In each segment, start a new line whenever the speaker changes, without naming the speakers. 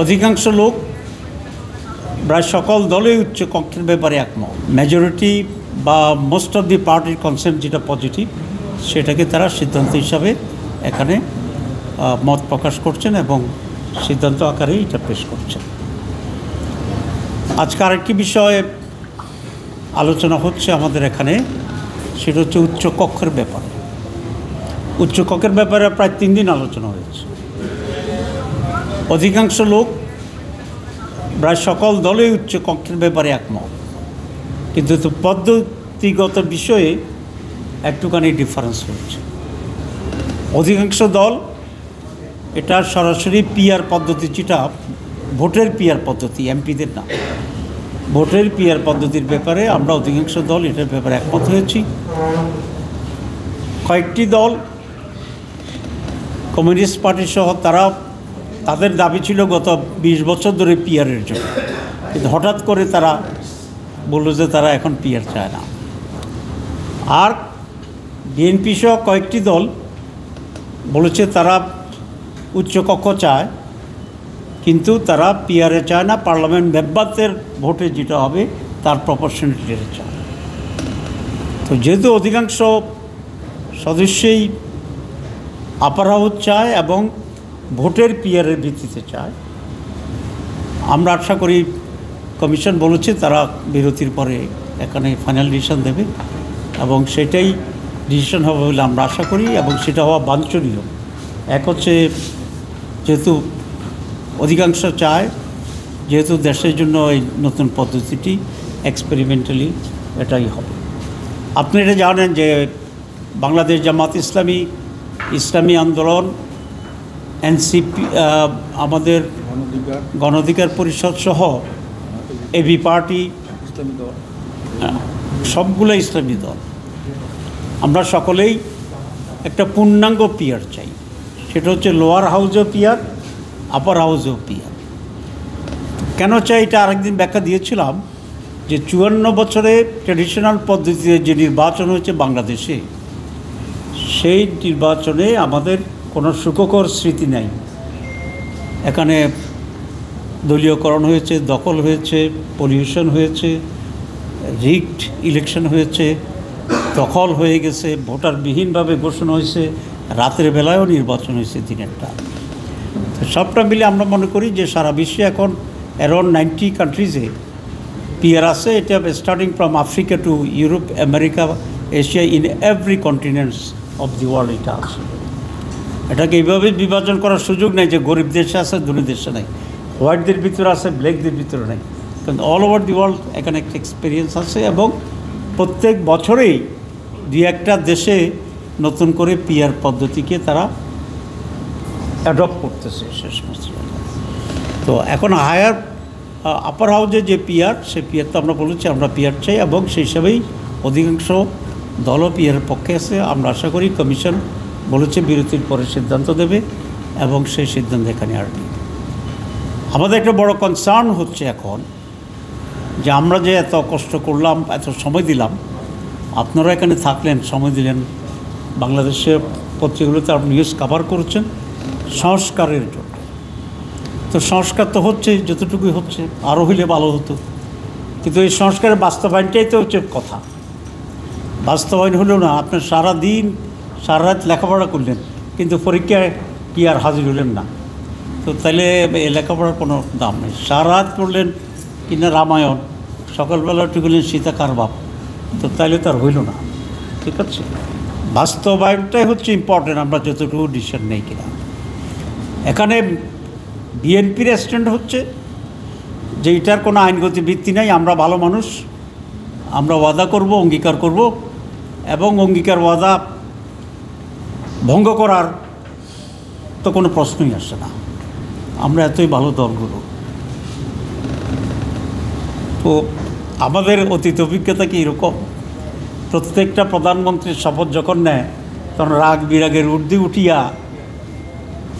অধিকাংশ লোক প্রায় সকল দলই উচ্চ কক্ষের ব্যাপারে একমত। মেজরিটি বা মোস্ট অফ দি পার্টির কনসেন্ট যেটা পজিটিভ, সেটাকে তারা সিদ্ধান্ত হিসাবে এখানে মত প্রকাশ করছেন এবং সিদ্ধান্ত আকারে এটা পেশ করছেন। আজকে আরেকটি বিষয়ে আলোচনা হচ্ছে আমাদের এখানে, সেটা হচ্ছে উচ্চ কক্ষের ব্যাপারে। উচ্চ কক্ষের ব্যাপারে প্রায় 3 দিন আলোচনা হয়েছে। অধিকাংশ লোক প্রায় সকল দলই উচ্চ কক্ষের ব্যাপারে একমত, কিন্তু পদ্ধতিগত বিষয়ে একটুখানি ডিফারেন্স হচ্ছে। অধিকাংশ দল এটা সরাসরি পিআর পদ্ধতি, যেটা ভোটের পিআর পদ্ধতি, এমপিদের না, ভোটের পিআর পদ্ধতির ব্যাপারে আমরা অধিকাংশ দল এটার ব্যাপারে একমত হয়েছি। কয়েকটি দল, কমিউনিস্ট পার্টি সহ, তাদের দাবি ছিল গত 20 বছর ধরে পিআরের জন্য, কিন্তু হঠাৎ করে তারা বলল যে তারা এখন পিআর চায় না। আর বিএনপি সহ কয়েকটি দল বলেছে তারা উচ্চকক্ষ চায়, কিন্তু তারা পিআরে চায় না, পার্লামেন্ট মেম্বারদের ভোটে যেটা হবে তার প্রপোর্শনালিটি চায়। তো যেহেতু অধিকাংশ সদস্যই আপার হাউস চায় এবং ভোটের পিআরের ভিত্তিতে চায়, আমরা আশা করি কমিশন বলেছে তারা বিরতির পরে এখানে ফাইনাল ডিসিশন দেবে এবং সেটাই ডিসিশন হবে বলে আমরা আশা করি, এবং সেটা হওয়া বাঞ্ছনীয়। এক হচ্ছে যেহেতু অধিকাংশ চায়, যেহেতু দেশের জন্য এই নতুন পদ্ধতিটি এক্সপেরিমেন্টালি এটাই হবে। আপনি এটা জানেন যে বাংলাদেশ জামাত ইসলামী, ইসলামী আন্দোলন, এনসিপি, আমাদের গণ অধিকার পরিষদ সহ এবি পার্টি, সবগুলো ইসলামী দল, আমরা সকলেই একটা পূর্ণাঙ্গ পিআর চাই। সেটা হচ্ছে লোয়ার হাউসেও পিআর, আপার হাউসেও পিআর। কেন চাই এটা আরেকদিন ব্যাখ্যা দিয়েছিলাম যে 54 বছরে ট্র্যাডিশনাল পদ্ধতিতে যে নির্বাচন হয়েছে বাংলাদেশে, সেই নির্বাচনে আমাদের কোনো সুখকর স্মৃতি নাই। এখানে দলীয়করণ হয়েছে, দখল হয়েছে, পলিউশন হয়েছে, রিগড ইলেকশন হয়েছে, দখল হয়ে গেছে, ভোটারবিহীনভাবে ঘোষণা হয়েছে, রাতের বেলায়ও নির্বাচন হয়েছে দিনেরটা। সবটা মিলে আমরা মনে করি যে সারা বিশ্বে এখন অ্যারাউন্ড 90 কান্ট্রিজে পিআর আছে। এটা starting from Africa to Europe, America, Asia, in every continents of the world এটা আছে। এটাকে এইভাবে বিভাজন করার সুযোগ নেই যে গরিব দেশে আছে, ধনী দেশে নেই, হোয়াইটদের ভিতরে আছে, ব্ল্যাকদের ভিতরে নেই, কারণ অল ওভার দি ওয়ার্ল্ড এখানে একটা এক্সপিরিয়েন্স আছে। এবং প্রত্যেক বছরেই 2-1টা দেশে নতুন করে পিআর পদ্ধতিকে তারা অ্যাডপ্ট করতেছে সে সমস্ত জায়গায়। তো এখন হায়ার আপার হাউসে যে পিআর, সে পিআর তো আমরা বলেছি আমরা পিআর চাই, এবং সেই হিসাবেই অধিকাংশ দলও পিআরের পক্ষে আছে। আমরা আশা করি কমিশন বলেছে বিরতির পরে সিদ্ধান্ত দেবে এবং সেই সিদ্ধান্ত এখানে আসবে। আমাদের একটা বড় কনসার্ন হচ্ছে এখন যে আমরা যে এত কষ্ট করলাম, এত সময় দিলাম, আপনারা এখানে থাকলেন, সময় দিলেন, বাংলাদেশের পত্রিকাগুলোতে আপনি নিউজ কভার করছেন সংস্কারের জন্য। তো সংস্কার তো হচ্ছে, যতটুকুই হচ্ছে, আরও হইলে ভালো হতো, কিন্তু এই সংস্কারের বাস্তবায়নটাই তো হচ্ছে কথা। বাস্তবায়ন হলো না, আপনার সারাদিন সারা রাত লেখাপড়া করলেন, কিন্তু পরীক্ষায় কি আর হাজির হলেন না, তো তাহলে এই লেখাপড়ার কোনো দাম নেই। সারা রাত পড়লেন কিনা রামায়ণ, সকালবেলা উঠে গেলেন সীতা কার বাপ, তো তাইলে তো আর হইল না। ঠিক আছে, বাস্তবায়নটাই হচ্ছে ইম্পর্টেন্ট, আমরা যতটুকু ডিসিশন নেই কিনা। এখানে বিএনপির স্ট্যান্ড হচ্ছে যে এটার কোনো আইনগত ভিত্তি নেই, আমরা ভালো মানুষ, আমরা ওয়াদা করব, অঙ্গীকার করব, এবং অঙ্গীকার ওয়াদা ভঙ্গ করার তো কোনো প্রশ্নই আসে না, আমরা এতই ভালো দলগুলো। তো আমাদের অতীত অভিজ্ঞতা কি এরকম, প্রত্যেকটা প্রধানমন্ত্রীর শপথ যখন নেয় তখন রাগ বিরাগের ঊর্ধ্বে উঠিয়া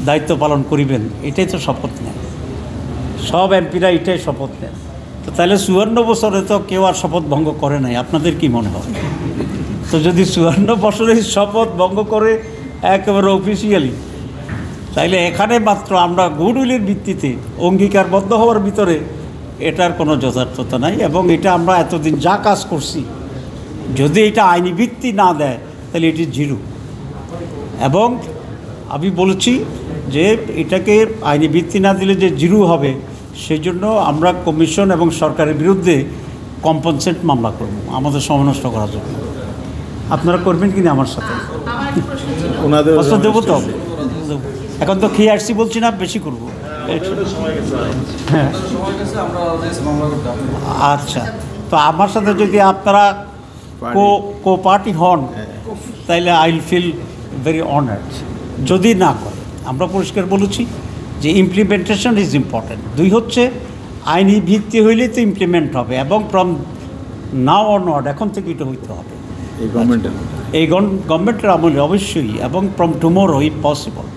দায়িত্ব পালন করিবেন, এটাই তো শপথ নেন, সব এমপিরা এটাই শপথ নেন। তো তাহলে 54 বছরে তো কেউ আর শপথ ভঙ্গ করে নাই, আপনাদের কি মনে হয়? তো যদি 54 বছরে শপথ ভঙ্গ করে একেবারে অফিসিয়ালি, তাইলে এখানে মাত্র আমরা গুডউইলের ভিত্তিতে অঙ্গীকারবদ্ধ হওয়ার ভিতরে এটার কোনো যথার্থতা নাই, এবং এটা আমরা এতদিন যা কাজ করছি যদি এটা আইনি ভিত্তি না দেয় তাহলে এটি জিরো। এবং আমি বলেছি যে এটাকে আইনি ভিত্তি না দিলে যে জিরো হবে, সেই জন্য আমরা কমিশন এবং সরকারের বিরুদ্ধে কম্পেনসেট মামলা করব আমাদের সময় নষ্ট করার জন্য। আপনারা করবেন কিনা আমার সাথে? কষ্ট দেবো তো, এখন তো খেয়ে আসছি বলছি না, বেশি করবো। হ্যাঁ আচ্ছা, তো আমার সাথে যদি আপনারা কো পার্টি হন তাইলে I will feel very honoured. যদি না করে, আমরা পরিষ্কার বলেছি যে ইমপ্লিমেন্টেশন ইজ ইম্পর্ট্যান্ট। দুই হচ্ছে আইনি ভিত্তি হইলে তো ইমপ্লিমেন্ট হবে, এবং ফ্রম নাও অনওয়ার্ড, এখন থেকে এটা হইতে হবে এই গভর্নমেন্টের আমলে অবশ্যই, এবং ফ্রম টুমোরো ইফ পসিবল।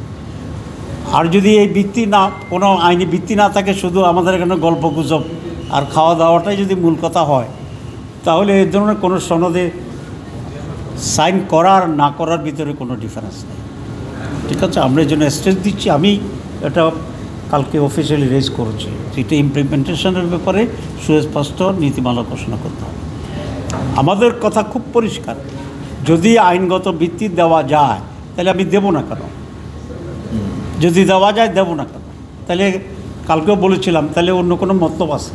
আর যদি এই ভিত্তি না, কোনো আইনি ভিত্তি না থাকে, শুধু আমাদের এখানে গল্প গুজব আর খাওয়া দাওয়াটাই যদি মূল কথা হয়, তাহলে এই ধরনের কোনো সনদে সাইন করার না করার ভিতরে কোনো ডিফারেন্স নেই। ঠিক আছে, আমরা এই জন্য স্ট্রেস দিচ্ছি। আমি এটা কালকে অফিসিয়ালি রেজ করেছি, এটা ইমপ্লিমেন্টেশনের ব্যাপারে সুস্পষ্ট নীতিমালা ঘোষণা করতে হবে। আমাদের কথা খুব পরিষ্কার, যদি আইনগত ভিত্তি দেওয়া যায় তাহলে আমি দেবো না কেন? যদি দেওয়া যায় দেবো না কেন? তাহলে কালকেও বলেছিলাম, তাহলে অন্য কোনো মতলব আছে।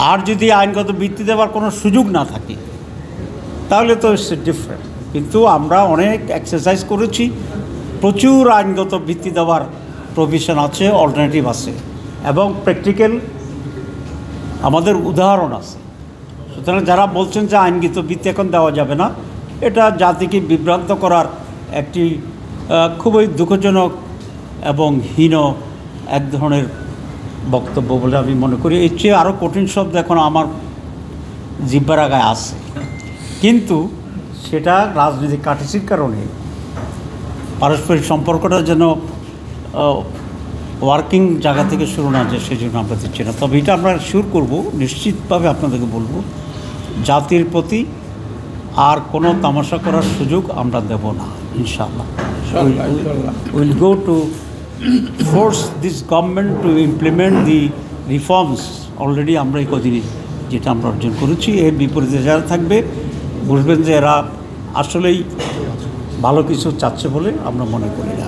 আর যদি আইনগত ভিত্তি দেওয়ার কোনো সুযোগ না থাকে তাহলে তো ইটস ডিফারেন্ট। কিন্তু আমরা অনেক এক্সারসাইজ করেছি, প্রচুর আইনগত ভিত্তি দেওয়ার প্রভিশন আছে, অল্টারনেটিভ আছে, এবং প্র্যাকটিক্যাল আমাদের উদাহরণ আছে। সুতরাং যারা বলছেন যে আইনগত ভিত্তি এখন দেওয়া যাবে না, এটা জাতিকে বিভ্রান্ত করার একটি খুবই দুঃখজনক এবং হীন এক ধরনের বক্তব্য বলে আমি মনে করি। এর চেয়ে আরও কঠিন শব্দ এখন আমার জিহ্বার আগায় আছে, কিন্তু সেটা রাজনৈতিক কাটিসির কারণে পারস্পরিক সম্পর্কটা যেন ওয়ার্কিং জায়গা থেকে শুরু না যায়, সেই জন্য আমরা দিচ্ছি না। তবে এটা আমরা শিওর করব, নিশ্চিতভাবে আপনাদেরকে বলবো, জাতির প্রতি আর কোনো তামাশা করার সুযোগ আমরা দেব না, ইনশাআল্লাহ। Will go to force this government to implement the reforms. Already আমরা এই কদিনই যেটা আমরা অর্জন করেছি, এর বিপরীতে যারা থাকবে বুঝবেন যে এরা আসলেই ভালো কিছু চাচ্ছে বলে আমরা মনে করি না।